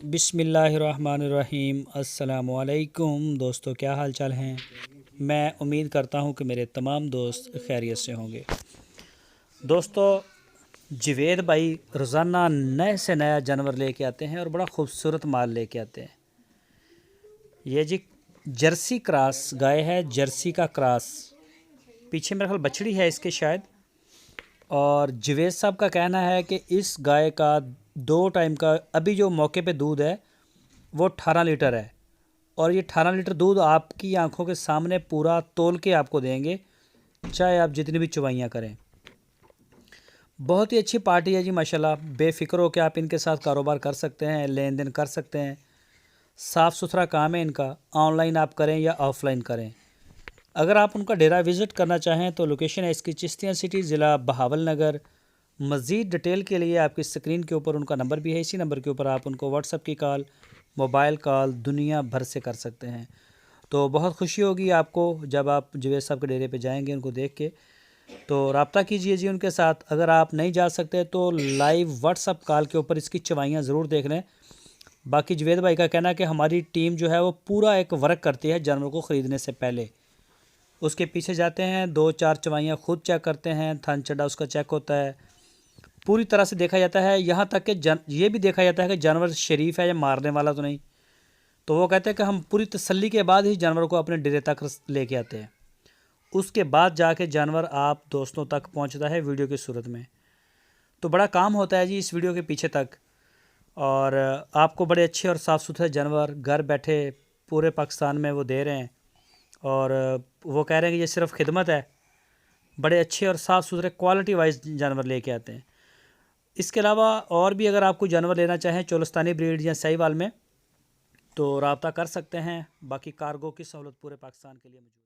बिस्मिल्लाहिर्रहमानिर्रहीम। अस्सलामुअलैकुम दोस्तों, क्या हाल चाल हैं। मैं उम्मीद करता हूं कि मेरे तमाम दोस्त खैरियत से होंगे। दोस्तों, जवेद भाई रोज़ाना नए से नया जानवर लेके आते हैं और बड़ा खूबसूरत माल लेके आते हैं। ये जी जर्सी क्रॉस गाय है, जर्सी का क्रॉस। पीछे मेरे ख्याल बछड़ी है इसके शायद। और जवेद साहब का कहना है कि इस गाय का 2 टाइम का अभी जो मौके पे दूध है वो 18 लीटर है। और ये 18 लीटर दूध आपकी आंखों के सामने पूरा तोल के आपको देंगे, चाहे आप जितनी भी चुवाइयाँ करें। बहुत ही अच्छी पार्टी है जी माशाल्लाह। बेफिक्र हो के आप इनके साथ कारोबार कर सकते हैं, लेन देन कर सकते हैं। साफ़ सुथरा काम है इनका। ऑनलाइन आप करें या ऑफ़लाइन करें। अगर आप उनका डेरा विज़िट करना चाहें तो लोकेशन है इसकी चिश्तिया सिटी, ज़िला बहावल नगर। मज़ीद डिटेल के लिए आपकी स्क्रीन के ऊपर उनका नंबर भी है। इसी नंबर के ऊपर आप उनको व्हाट्सएप की कॉल, मोबाइल कॉल दुनिया भर से कर सकते हैं। तो बहुत खुशी होगी आपको जब आप जवेद साहब के डेरे पे जाएंगे उनको देख के। तो रब्ता कीजिए जी उनके साथ। अगर आप नहीं जा सकते तो लाइव व्हाट्सएप कॉल के ऊपर इसकी चवाइयाँ ज़रूर देख लें। बाकी जवेद भाई का कहना है कि हमारी टीम जो है वो पूरा एक वर्क करती है जानवर को ख़रीदने से पहले। उसके पीछे जाते हैं, 2-4 चवाइयाँ खुद चेक करते हैं, थन चढ़ा उसका चेक होता है, पूरी तरह से देखा जाता है। यहाँ तक कि ये भी देखा जाता है कि जानवर शरीफ है या मारने वाला तो नहीं। तो वो कहते हैं कि हम पूरी तसल्ली के बाद ही जानवर को अपने डेरे तक लेके आते हैं। उसके बाद जाके जानवर आप दोस्तों तक पहुँचता है वीडियो की सूरत में। तो बड़ा काम होता है जी इस वीडियो के पीछे तक। और आपको बड़े अच्छे और साफ़ सुथरे जानवर घर बैठे पूरे पाकिस्तान में वो दे रहे हैं। और वो कह रहे हैं कि ये सिर्फ खिदमत है। बड़े अच्छे और साफ़ सुथरे क्वालिटी वाइज जानवर लेके आते हैं। इसके अलावा और भी अगर आप कोई जानवर लेना चाहें चोलस्तानी ब्रीड या साहिवाल में तो रब्ता कर सकते हैं। बाकी कार्गो की सहूलत पूरे पाकिस्तान के लिए मौजूद है।